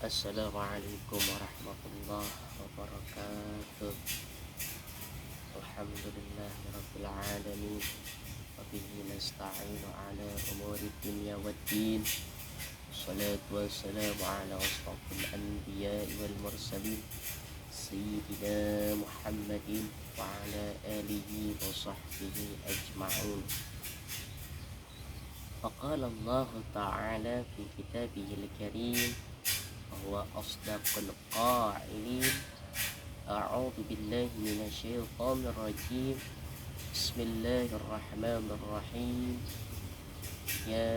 Assalamualaikum warahmatullahi wabarakatuh. Alhamdulillahirabbil alamin. Wa bihi nasta'inu ala umuri dunya waddin. Shalatu wassalamu ala ashrafil anbiya'i wal mursalin sayyidina Muhammadin wa ala alihi wa sahbihi ajma'in. Faqala Allah ta'ala fi kitabihil karim wa asdaqul qa'ilin. A'udzu billahi minasyaitonir rajim. Bismillahirrahmanirrahim. Ya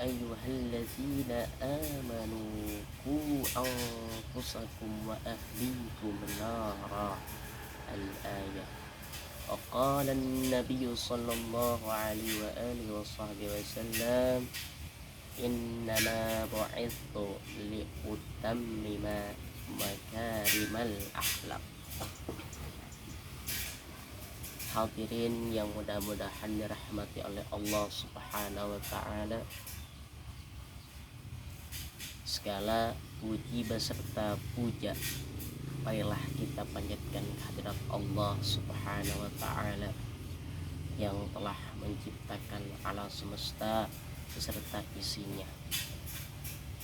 ayyuhalladzina amanu qu anfusakum wa ahlikum nara. Al-ayah. Qala an-nabiy sallallahu alaihi wa alihi wa sahbihi wasallam, innama bu'ithu liutammima makarimal akhlak. Hadirin yang mudah-mudahan dirahmati oleh Allah Subhanahu wa taala, segala puji beserta puja marilah kita panjatkan kehadirat Allah Subhanahu wa taala yang telah menciptakan alam semesta beserta isinya.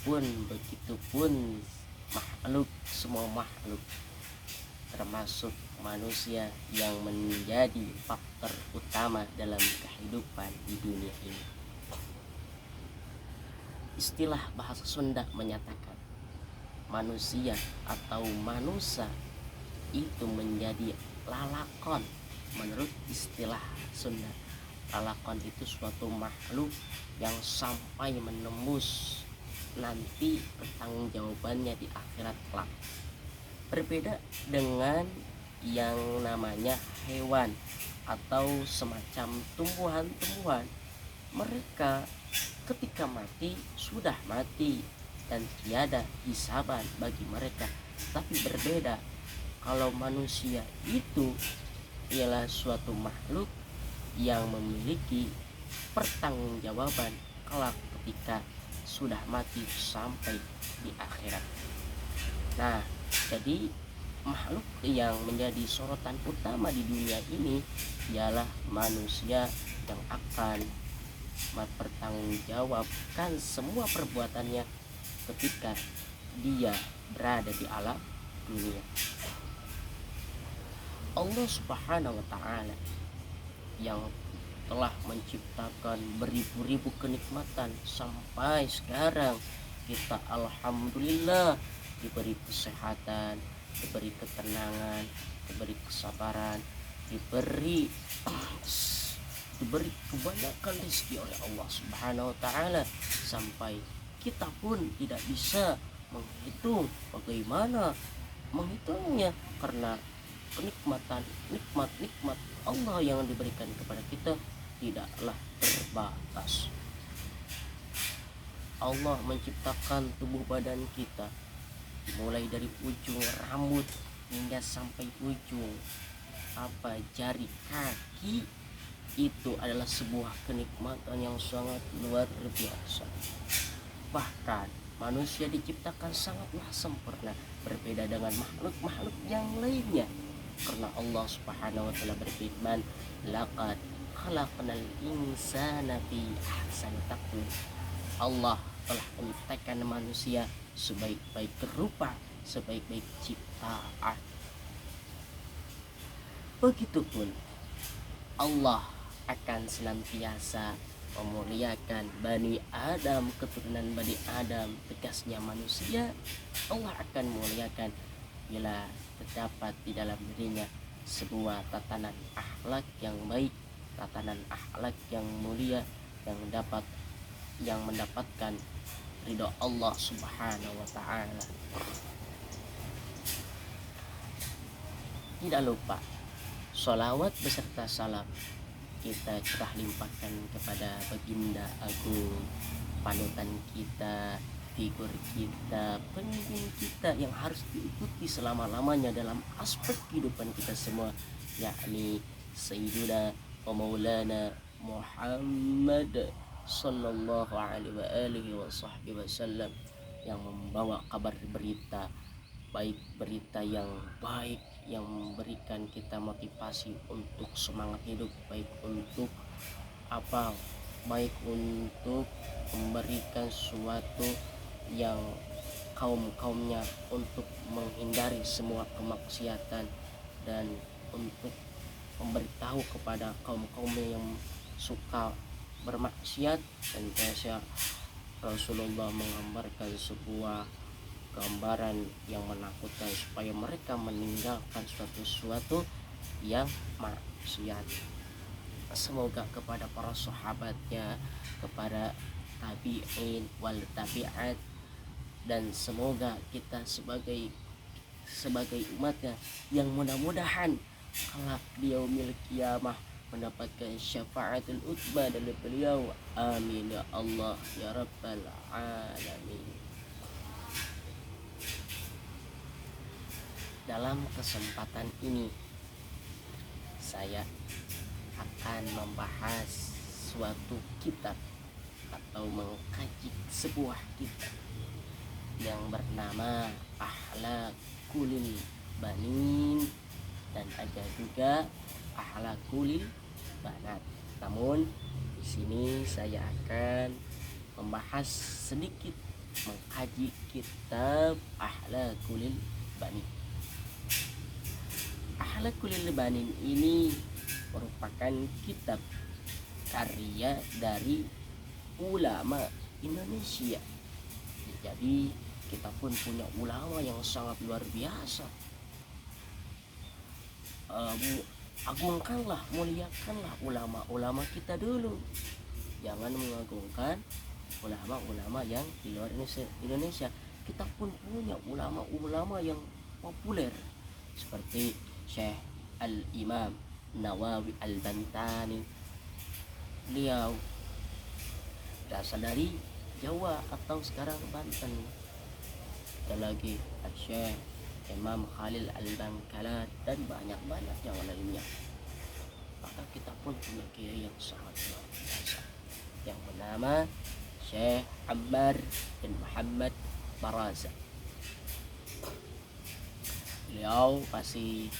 Pun begitupun makhluk, semua makhluk termasuk manusia yang menjadi faktor utama dalam kehidupan di dunia ini. Istilah bahasa Sunda menyatakan manusia atau manusia itu menjadi lalakon. Menurut istilah Sunda, lalakon itu suatu makhluk yang sampai menembus nanti pertanggungjawabannya di akhirat kelak. Berbeda dengan yang namanya hewan atau semacam tumbuhan-tumbuhan. Mereka ketika mati sudah mati dan tiada hisaban bagi mereka. Tapi berbeda kalau manusia itu ialah suatu makhluk yang memiliki pertanggungjawaban kelak ketika sudah mati sampai di akhirat. Nah, jadi makhluk yang menjadi sorotan utama di dunia ini ialah manusia yang akan mempertanggungjawabkan semua perbuatannya ketika dia berada di alam dunia. Allah Subhanahu wa taala yang telah menciptakan beribu-ribu kenikmatan sampai sekarang kita alhamdulillah diberi kesehatan, diberi ketenangan, diberi kesabaran, diberi kebanyakan rezeki oleh Allah Subhanahu wa taala, sampai kita pun tidak bisa menghitung bagaimana menghitungnya, karena nikmat Allah yang diberikan kepada kita tidaklah terbatas. Allah menciptakan tubuh badan kita mulai dari ujung rambut hingga sampai ujung jari kaki. Itu adalah sebuah kenikmatan yang sangat luar biasa. Bahkan manusia diciptakan sangatlah sempurna, berbeda dengan makhluk-makhluk yang lainnya, karena Allah Subhanahu wa taala berfirman, laqad khalaqnal insana fi ahsani taqwim. Allah telah menciptakan manusia sebaik-baik rupa, sebaik-baik ciptaan. Begitupun Allah akan senantiasa memuliakan Bani Adam, keturunan Bani Adam, tegasnya manusia. Allah akan memuliakan bila terdapat di dalam dirinya sebuah tatanan akhlak yang baik, tatanan akhlak yang mulia, yang mendapatkan ridho Allah Subhanahu wa taala. Tidak lupa sholawat beserta salam kita curah limpahkan kepada baginda agung, panutan kita, figur kita, pemimpin kita yang harus diikuti selama-lamanya dalam aspek kehidupan kita semua, yakni Sayyiduna wa Maulana Muhammad sallallahu alaihi wa alihi wa sahbihi wasallam. yang membawa kabar berita, baik berita yang baik yang memberikan kita motivasi untuk semangat hidup, baik untuk apa baik untuk memberikan suatu yang kaumnya untuk menghindari semua kemaksiatan, dan untuk memberitahu kepada kaum-kaumnya yang suka bermaksiat. Dan biasa Rasulullah menggambarkan sebuah gambaran yang menakutkan supaya mereka meninggalkan suatu yang maksiat. Semoga kepada para sahabatnya, kepada tabi'in wal tabi'at, dan semoga kita sebagai umatnya yang mudah-mudahan kelak di yaumil qiyamah mendapatkan syafaatul utba dari beliau. Amin ya Allah ya rabbal alamin. Dalam kesempatan ini saya akan membahas suatu kitab atau mengkaji sebuah kitab yang bernama Akhlaqul Banin, dan ada juga Akhlaqul Banat. Namun di sini saya akan membahas sedikit mengkaji kitab Akhlaqul Banin. Akhlaqul Banin ini merupakan kitab karya dari ulama Indonesia. Jadi kita pun punya ulama yang sangat luar biasa. Agungkanlah, muliakanlah ulama-ulama kita dulu. Jangan mengagungkan ulama-ulama yang di luar Indonesia. Kita pun punya ulama-ulama yang populer seperti Syekh Al-Imam Nawawi Al-Bantani. Beliau berasal dari Jawa atau sekarang Banten. Ada lagi Syekh Imam Khalil Al-Bangkalan dan banyak yang lainnya. Maka kita pun punya kiai yang sangat luar biasa yang bernama Syekh Ammar bin Muhammad Baraza. Beliau pasti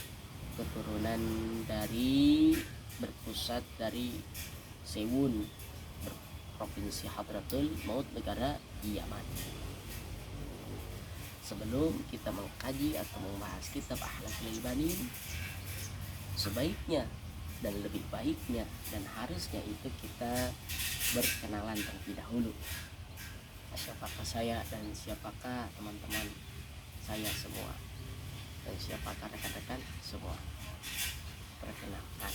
keturunan dari berpusat dari Sewun, provinsi Hadratul Maut, negara Yaman. Sebelum kita mengkaji atau membahas kitab Akhlaqul Banin, sebaiknya dan lebih baiknya dan harusnya itu kita berkenalan terlebih dahulu. Siapakah saya dan siapakah teman-teman saya semua, dan siapakah rekan-rekan semua. Perkenalkan,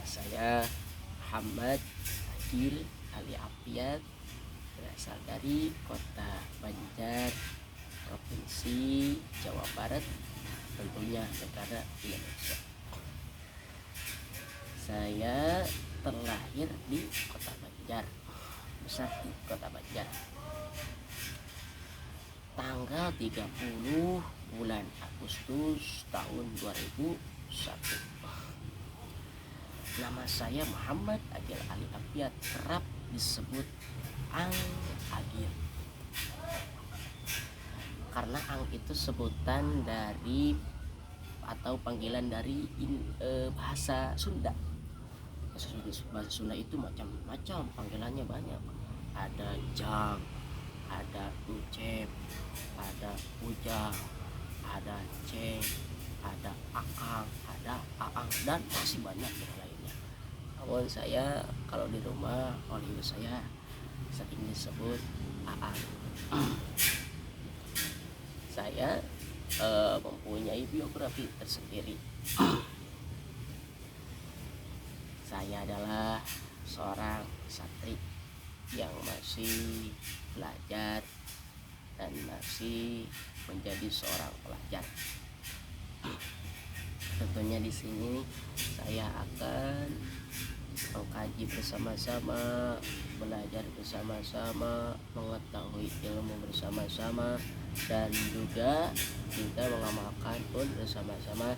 saya Muhammad Akil Ali Afiat, berasal dari kota Banjar, provinsi Jawa Barat, tentunya negara Indonesia. Saya terlahir di kota Banjar, besar di kota Banjar. Tanggal 30 bulan Agustus tahun 2001. Nama saya Muhammad Agil Ali Afiat, kerap disebut Ang Agil. Karena Ang itu sebutan dari atau panggilan dari bahasa Sunda. Bahasa Sunda itu macam-macam panggilannya, banyak. Ada Jang, ada Ucep, ada Ujang, ada Ceng, ada Akang, ada Aang, dan masih banyak yang lainnya. Namun saya kalau di rumah oleh ibu saya sering disebut Aang. Saya mempunyai biografi tersendiri. Saya adalah seorang santri yang masih belajar dan masih menjadi seorang pelajar. Tentunya di sini saya akan mengkaji bersama-sama, belajar bersama-sama, mengetahui ilmu bersama-sama, dan juga kita mengamalkan pun bersama-sama.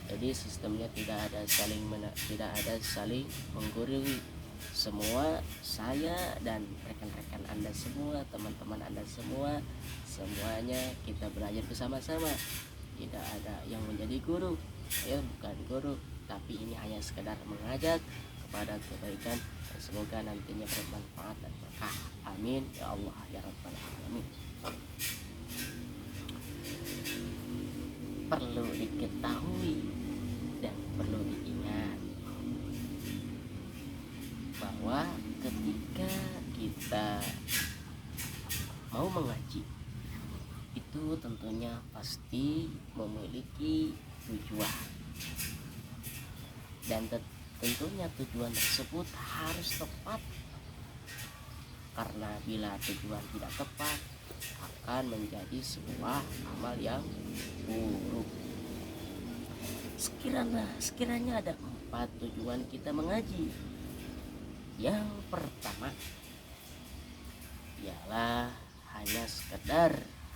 Jadi sistemnya tidak ada saling menggurui, semua, saya dan rekan-rekan Anda semua, teman-teman Anda semua, semuanya kita belajar bersama-sama. Tidak ada yang menjadi guru, saya bukan guru, tapi ini hanya sekedar mengajak kepada kebaikan, dan semoga nantinya bermanfaat dan berkah. Amin ya Allah ya Rabbal Alamin. Perlu diketahui dan perlu diingat bahwa ketika kita mau mengaji itu tentunya pasti memiliki tujuan, dan tentunya tujuan tersebut harus tepat, karena bila tujuan tidak tepat akan menjadi sebuah amal yang buruk. Sekiranya ada 4 tujuan kita mengaji. Yang pertama ialah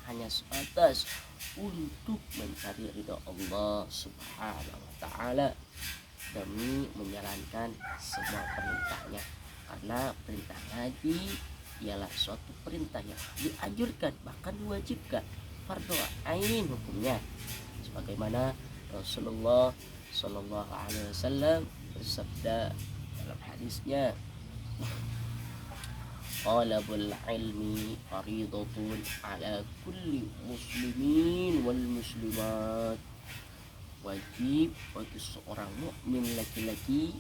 hanya sebatas untuk mencari ridha Allah Subhanahu wa taala demi menjalankan semua perintahnya, karena perintah ngaji ialah suatu perintah yang dianjurkan, bahkan diwajibkan, fardhu ain hukumnya, sebagaimana Rasulullah Shallallahu Alaihi Wasallam bersabda dalam hadisnya, talabul ilmi faridatun ala kulli muslimin wal muslimat. Wajib bagi seorang mukmin laki-laki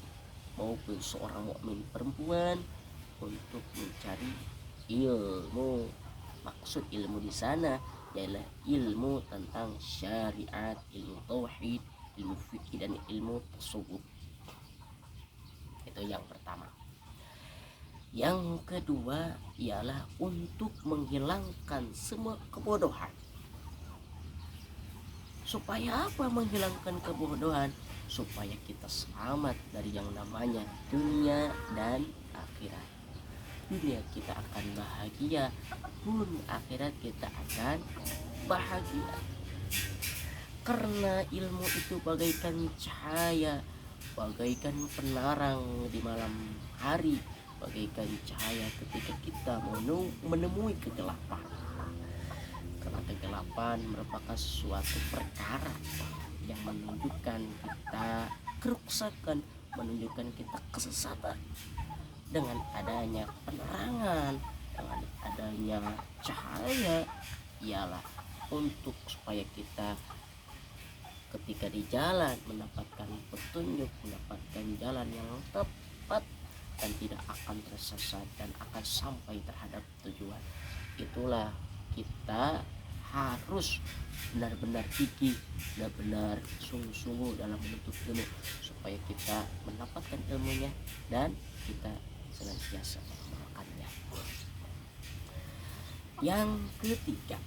maupun seorang mukmin perempuan untuk mencari ilmu. Maksud ilmu di sana ialah ilmu tentang syariat, ilmu tauhid, ilmu fikih, dan ilmu tasawuf. Itu yang pertama. Yang kedua ialah untuk menghilangkan semua kebodohan. Supaya apa menghilangkan kebodohan? Supaya kita selamat dari yang namanya dunia dan akhirat. Dunia kita akan bahagia, pun akhirat kita akan bahagia. Karena ilmu itu bagaikan cahaya, bagaikan penerang di malam hari, bagaikan cahaya ketika kita menemui kegelapan. Karena kegelapan merupakan suatu perkara yang menunjukkan kita keruksakan, menunjukkan kita kesesatan. Dengan adanya penerangan, dengan adanya cahaya, ialah untuk supaya kita ketika di jalan mendapatkan petunjuk, mendapatkan jalan yang tepat, dan tidak akan tersesat dan akan sampai terhadap tujuan. Itulah kita harus benar-benar gigih, benar-benar sungguh-sungguh dalam menuntut ilmu, supaya kita mendapatkan ilmunya dan kita senantiasa mengamalkannya. Yang ketiga,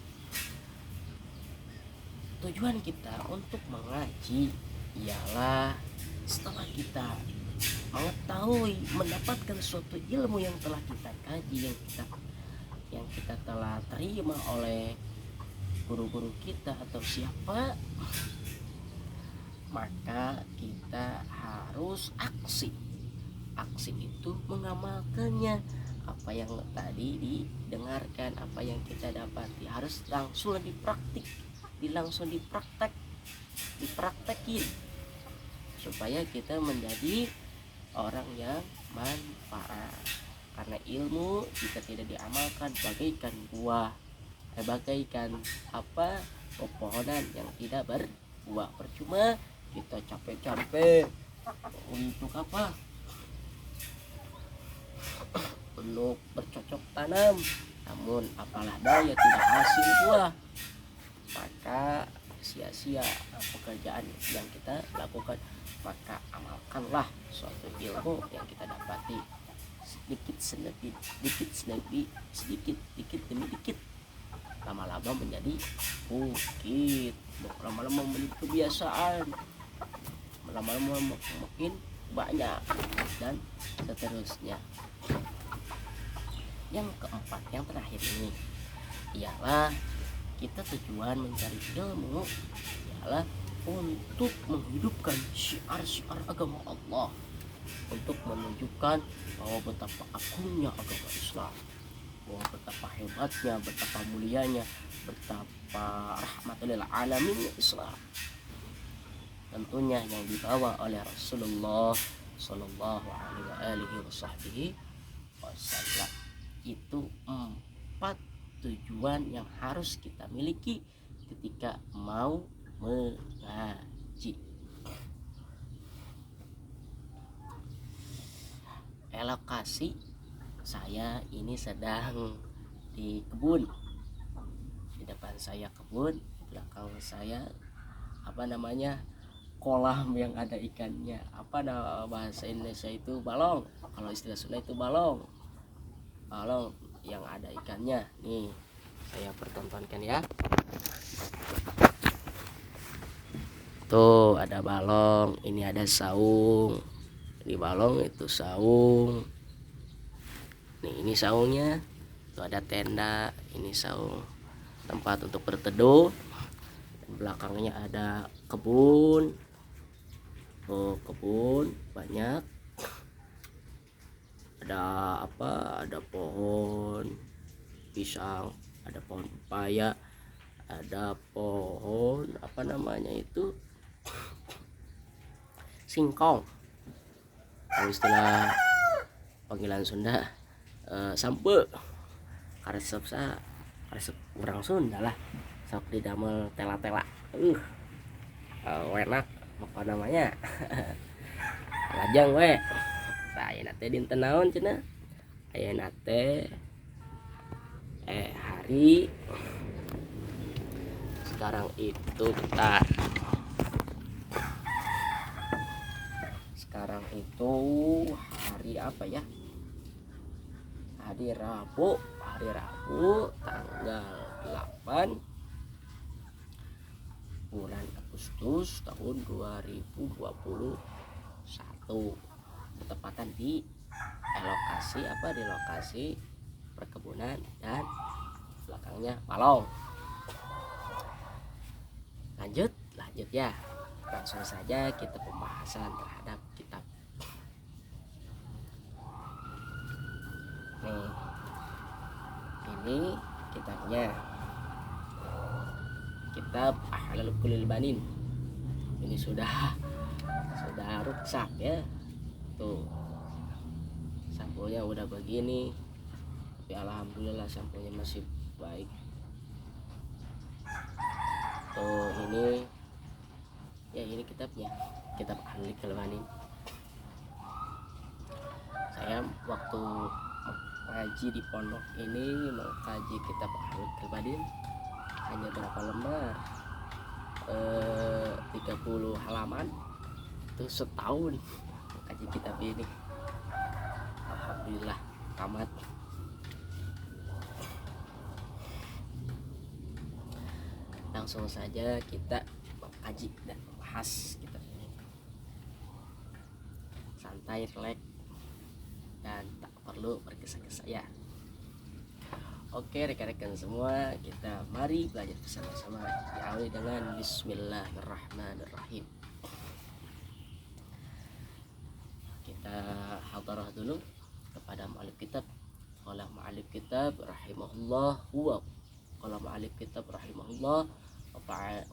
tujuan kita untuk mengaji ialah setelah kita mengetahui, mendapatkan suatu ilmu yang telah kita kaji, yang kita telah terima oleh guru-guru kita atau siapa, maka kita harus aksi itu diamalkannya. Apa yang tadi didengarkan, apa yang kita dapati harus langsung dipraktekin supaya kita menjadi orang yang manfaat. Karena ilmu jika tidak diamalkan bagaikan buah, bagaikan pepohonan yang tidak berbuah. Percuma kita capek-capek untuk untuk bercocok tanam, namun apalah daya tidak hasil buah, maka sia-sia pekerjaan yang kita lakukan. Maka amalkanlah suatu ilmu yang kita dapati sedikit demi dikit, lama-lama menjadi bukit, lama-lama menjadi kebiasaan, lama-lama makin banyak, dan seterusnya. Yang keempat, yang terakhir ini ialah kita tujuan mencari ilmu ialah untuk menghidupkan syiar-syiar agama Allah, untuk menunjukkan bahwa betapa agungnya agama Islam, bahwa betapa hebatnya, betapa mulianya, betapa rahmatul lil alamin Islam. Tentunya yang dibawa oleh Rasulullah Shallallahu Alaihi Wasallam. Itu 4 tujuan yang harus kita miliki ketika mau mengaji. Lokasi saya ini sedang di kebun. Di depan saya kebun, di belakang saya kolam yang ada ikannya. Bahasa Indonesia itu balong, kalau istilah Sunda itu balong yang ada ikannya. Nih saya pertontonkan ya. Tuh ada balong, ini ada saung. Ini balong, itu saung. Nih ini saungnya. Tuh ada tenda, ini saung tempat untuk berteduh. Dan belakangnya ada kebun. Oh, kebun banyak. Ada pohon pisang, ada pohon pepaya, ada pohon singkong. Kalau istilah panggilan Sunda sampe karesep orang Sunda lah, sok didamel tela-tela. Enak lajang we. Ayeuna teh dinten naon cenah? Ayeuna teh hari sekarang itu hari apa ya? Hari Rabu tanggal 8 bulan Agustus tahun 2021. Bertepatan di lokasi perkebunan dan belakangnya balong. Lanjut ya. Langsung saja kita pembahasan terhadap kitab. Nih, ini kitabnya. Kitab Ahlalul Kulil Banin. Ini sudah rusak ya. Tuh. Sampulnya udah begini. Tapi alhamdulillah sampulnya masih baik. Tuh ini kitabnya, kitab Ahlalul Kulil Banin. Saya waktu ngaji di pondok ini mau kaji kitab Ahlalul Kulil Banin hanya berapa lembar, 30 halaman. Itu setahun kaji kitab ini. Alhamdulillah tamat. Langsung saja kita mengkaji dan membahas kitab ini. Santai, relax, dan tak perlu bergesa-gesa ya. Oke rekan-rekan semua, kita mari belajar bersama-sama. Diawali dengan Bismillahirrahmanirrahim. Kita hadarah dulu kepada mu'alif kitab. Qala mu'alif kitab rahimahullah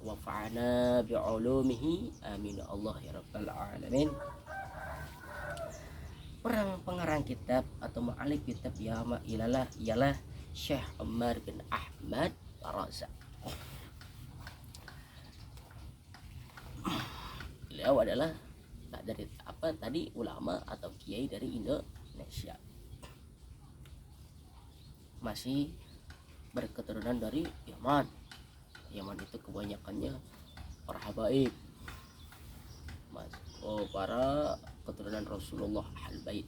wa fa'ana bi'ulumihi amin Allah ya rabbal alamin. Pengarang kitab atau mu'alif kitab ialah Syekh Umar bin Ahmad Ar-Raza. Beliau adalah ulama atau kiai dari Indonesia. Masih berketurunan dari Yaman. Yaman itu kebanyakannya para habaib. Para keturunan Rasulullah Al-Bait.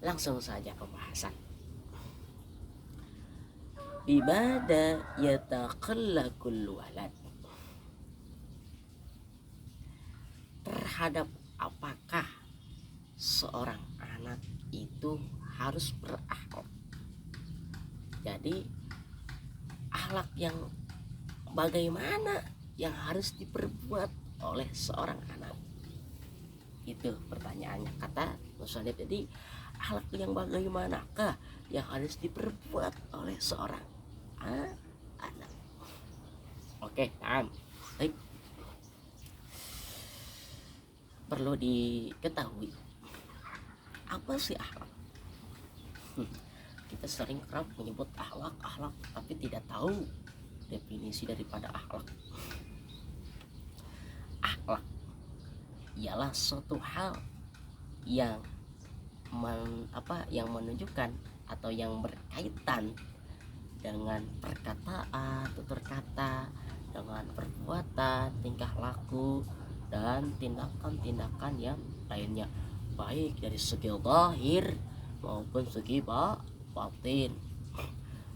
Langsung saja pembahasan. Bimada yataqallaqul walad. Terhadap apakah seorang anak itu harus berakhlak. Jadi akhlak yang bagaimana yang harus diperbuat oleh seorang anak. Itu pertanyaannya kata musannif. Jadi akhlak yang bagaimanakah yang harus diperbuat oleh seorang anak? Oke, baik. Perlu diketahui apa sih akhlak? Kita sering kerap menyebut akhlak, tapi tidak tahu definisi daripada akhlak. Akhlak ialah suatu hal yang yang menunjukkan atau yang berkaitan dengan perkataan, tutur kata, dengan perbuatan, tingkah laku, dan tindakan-tindakan yang lainnya, baik dari segi zahir maupun segi batin.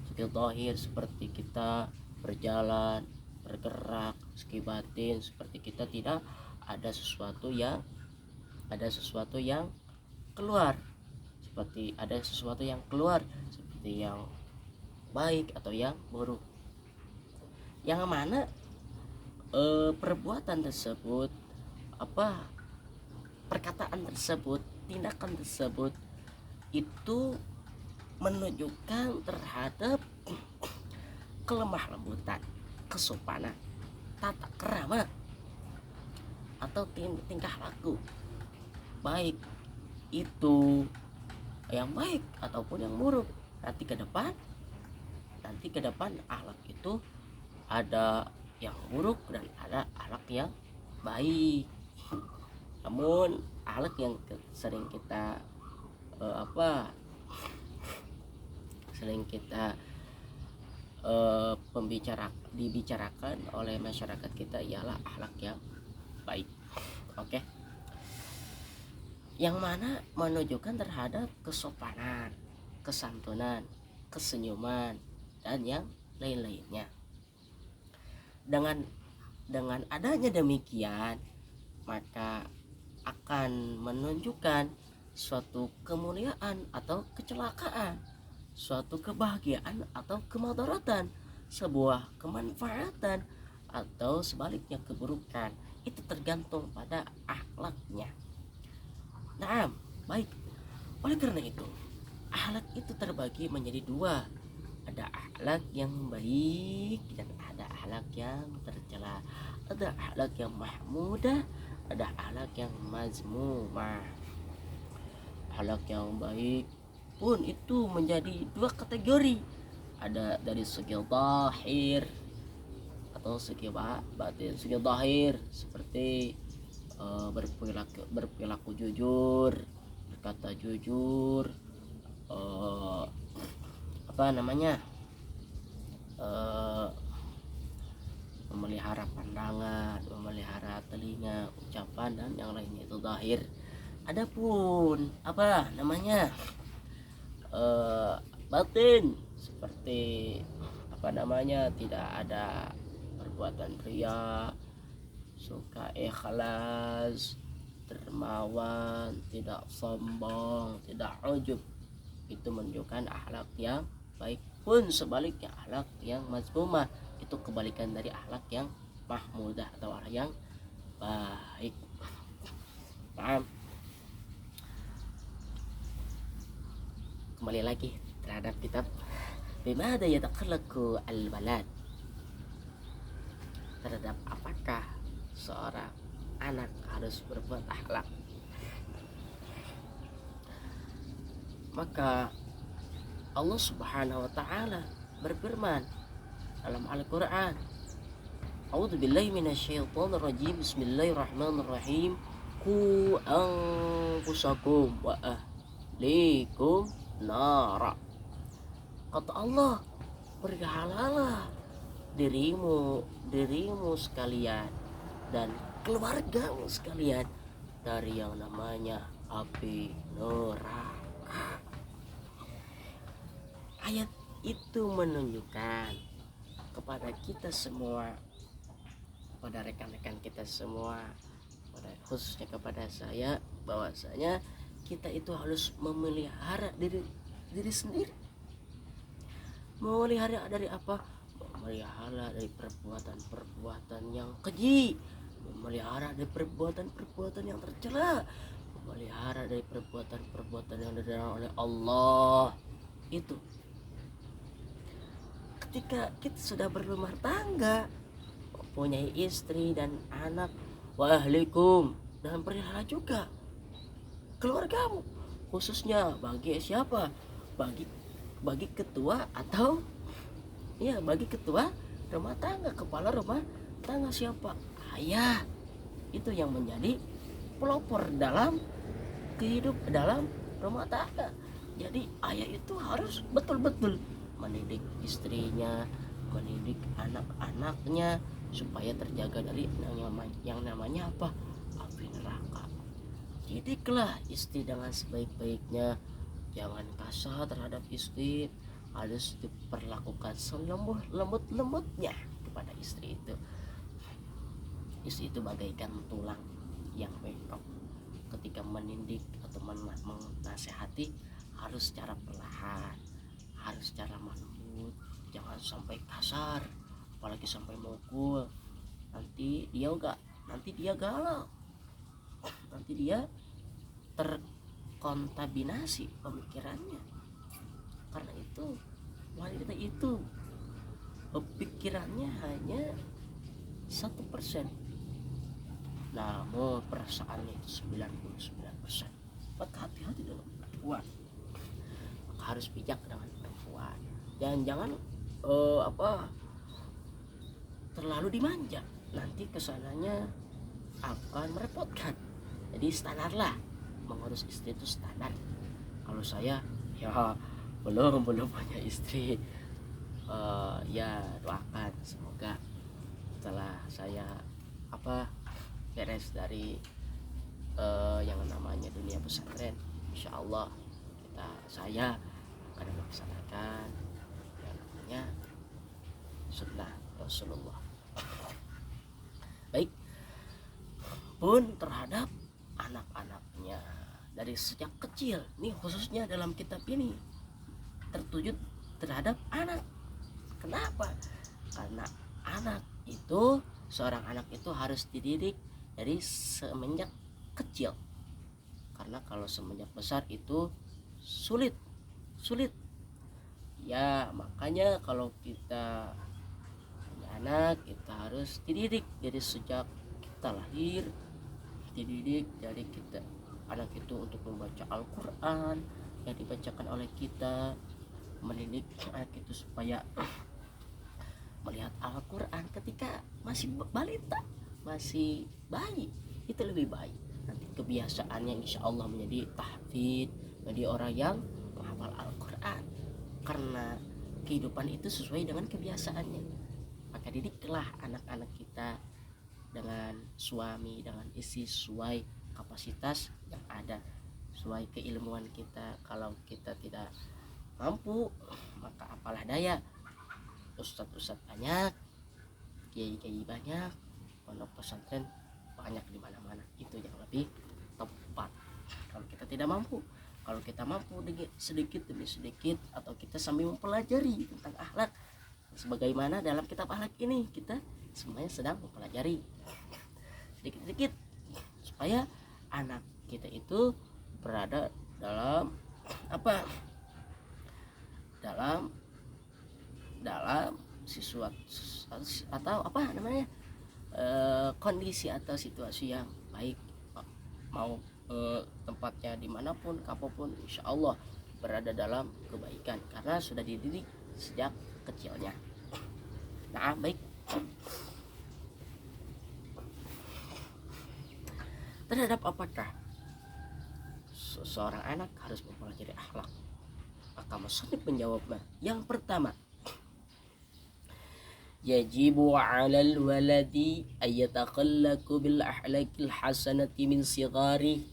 Segi zahir seperti kita berjalan, bergerak. Segi batin seperti kita tidak ada sesuatu yang keluar, seperti ada sesuatu yang keluar, seperti yang baik atau yang buruk, yang mana perbuatan tersebut, perkataan tersebut, tindakan tersebut itu menunjukkan terhadap kelemah lembutan, kesopanan, tata krama, atau tingkah laku, baik itu yang baik ataupun yang buruk. Nanti ke depan akhlak itu ada yang buruk dan ada akhlak yang baik. Namun akhlak yang sering kita dibicarakan oleh masyarakat kita ialah akhlak yang baik. Oke. Yang mana menunjukkan terhadap kesopanan, kesantunan, kesenyuman, dan yang lain-lainnya. Dengan adanya demikian, maka akan menunjukkan suatu kemuliaan atau kecelakaan, suatu kebahagiaan atau kemudaratan, sebuah kemanfaatan atau sebaliknya keburukan. Itu tergantung pada akhlaknya. Nah, baik. Oleh karena itu, akhlak itu terbagi menjadi dua. Ada akhlak yang baik dan ada akhlak yang tercela. Ada akhlak yang mahmudah, ada akhlak yang mazmumah. Akhlak yang baik pun itu menjadi dua kategori. Ada dari segi zahir atau segi batin. Segi zahir seperti berperilaku jujur, berkata jujur, memelihara pandangan, memelihara telinga, ucapan, dan yang lainnya, itu zahir. Adapun batin seperti tidak ada perbuatan ria, suka ikhlas, dermawan, tidak sombong, tidak ujub. Itu menunjukkan akhlak yang baik. Pun sebaliknya akhlak yang mazmumah itu kebalikan dari akhlak yang mahmudah atau akhlak yang baik. Paham? Kembali lagi terhadap kitab bimada yataqallaqu al-balad, terhadap apakah seorang anak harus berbuat akhlak. Maka Allah Subhanahu wa taala berfirman dalam Al-Qur'an, A'udzubillahi minasyaitonir rajim. Bismillahirrahmanirrahim. Qu anfusakum wa ahlikum nara. Kata Allah, bergalalah dirimu sekalian dan keluargamu sekalian dari yang namanya api neraka. Ayat itu menunjukkan kepada kita semua, kepada rekan-rekan kita semua, khususnya kepada saya, bahwasanya kita itu harus memelihara diri sendiri. Memelihara dari apa? Memelihara dari perbuatan-perbuatan yang keji, memelihara dari perbuatan-perbuatan yang tercela, memelihara dari perbuatan-perbuatan yang dilarang oleh Allah. Itu ketika kita sudah berumah tangga, mempunyai istri dan anak, wa ahlikum, dan pelihara juga keluargamu, khususnya bagi siapa, bagi bagi ketua atau ya bagi ketua rumah tangga, kepala rumah tangga siapa, ayah. Itu yang menjadi pelopor dalam dalam rumah tangga. Jadi ayah itu harus betul-betul mendidik istrinya, mendidik anak-anaknya supaya terjaga dari yang namanya apa, api neraka. Didiklah istri dengan sebaik-baiknya, jangan kasar terhadap istri, harus diperlakukan selembut-lembutnya kepada istri itu. Istri itu bagaikan tulang yang bengkok. Ketika menindik atau menasehati harus secara perlahan, harus secara lembut, jangan sampai kasar, apalagi sampai mukul. Nanti dia galau, nanti dia terkontaminasi pemikirannya. Karena itu wanita itu pikirannya hanya 1%, namun perasaannya itu 99%. Maka hati-hati dalam perempuan, maka harus bijak dengan perempuan, dan jangan terlalu dimanja, nanti kesananya akan merepotkan. Jadi standarlah mengurus istri itu standar. Kalau saya ya belum punya istri, ya doakan semoga setelah saya beres dari yang namanya dunia pesantren, insya Allah saya akan melaksanakan yang namanya sunnah Rasulullah. Baik pun terhadap anak-anaknya dari sejak kecil. Nih khususnya dalam kitab ini tertuju terhadap anak. Kenapa? Karena seorang anak itu harus dididik dari semenjak kecil. Karena kalau semenjak besar itu sulit. Ya makanya kalau kita punya anak, kita harus dididik dari sejak kita lahir, dididik dari kita anak itu untuk membaca Al-Quran yang dibacakan oleh kita, mendidik anak itu supaya melihat Al-Quran ketika masih balita, masih bayi, itu lebih baik. Nanti kebiasaannya insya Allah menjadi tahfidz, menjadi orang yang menghafal Al-Quran, karena kehidupan itu sesuai dengan kebiasaannya. Maka didiklah anak-anak kita dengan suami, dengan istri sesuai kapasitas yang ada, sesuai keilmuan kita. Kalau kita tidak mampu, maka apalah daya, ustadz banyak, kiai banyak, pondok pesantren banyak di mana-mana. Itu yang lebih tepat. Kalau kita tidak mampu, kalau kita mampu sedikit demi sedikit, atau kita sambil mempelajari tentang akhlak, sebagaimana dalam kitab akhlak ini kita semuanya sedang mempelajari sedikit-sedikit supaya anak kita itu berada dalam dalam sesuatu atau kondisi atau situasi yang baik, mau tempatnya dimanapun, kapanpun, insya Allah berada dalam kebaikan karena sudah dididik sejak kecilnya. Nah, baik. Terhadap apakah seorang anak harus mempelajari akhlak? Maka musannif menjawabnya. Yang pertama, yajibu 'alal waladi ayyatakhallaku bil ahlakil hasanati min sigari.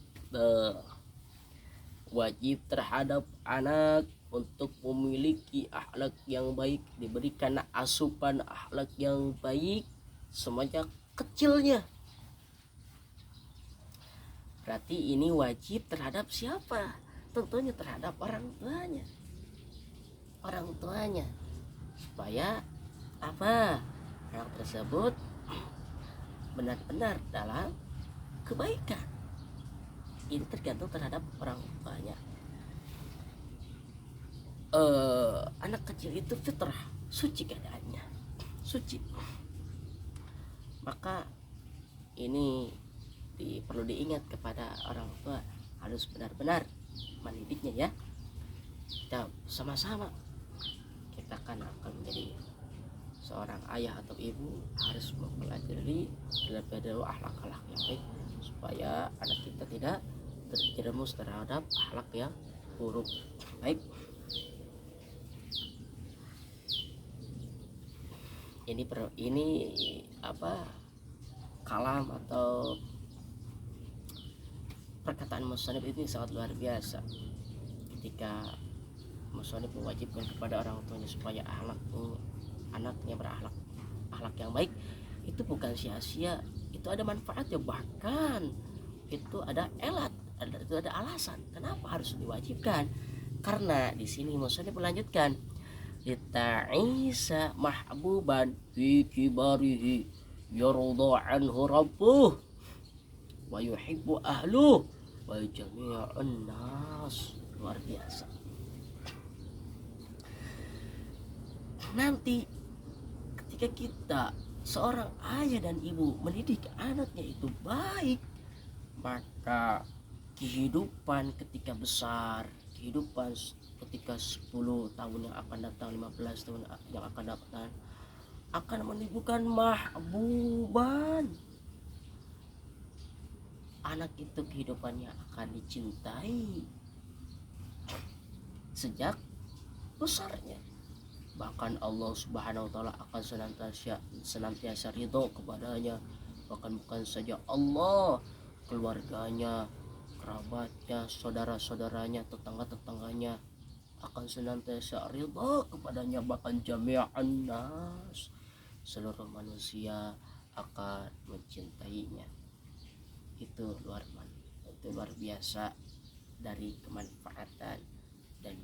Wajib terhadap anak untuk memiliki akhlak yang baik, diberikan asupan akhlak yang baik semenjak kecilnya. Berarti ini wajib terhadap siapa? Tentunya terhadap orang tuanya supaya anak tersebut benar-benar dalam kebaikan. Ini tergantung terhadap orang tuanya. Anak kecil itu fitrah, suci keadaannya, suci. Maka ini perlu diingat kepada orang tua, harus benar-benar mendidiknya ya. Kita sama-sama, kita kan akan menjadi seorang ayah atau ibu, harus mempelajari terlebih dahulu akhlak-akhlak yang baik supaya anak kita tidak terjerumus terhadap akhlak yang buruk. Baik, ini kalam atau perkataan musannif ini sangat luar biasa ketika musannif mewajibkan kepada orang tuanya supaya anaknya berakhlak yang baik. Itu bukan sia-sia, itu ada manfaatnya, bahkan itu ada itu ada alasan kenapa harus diwajibkan. Karena di sini musannif melanjutkan, lita'isa mahbuban fi kibarihi yarda anhu rabbuh wa yuhibbu ahluh wa jami'un nas. Luar biasa. Nanti ketika kita seorang ayah dan ibu mendidik anaknya itu baik, maka kehidupan ketika besar, kehidupan ketika 10 tahun yang akan datang, 15 tahun yang akan datang, akan menimbulkan mahbuban. Anak itu kehidupannya akan dicintai sejak besarnya. Bahkan Allah Subhanahu wa taala akan senantiasa ridho kepadanya. Bahkan bukan saja Allah, keluarganya, kerabatnya, saudara-saudaranya, tetangga-tetangganya akan senantiasa ridho kepadanya. Bahkan jami'an nas, seluruh manusia akan mencintainya. Itu luar biasa dari kemanfaatan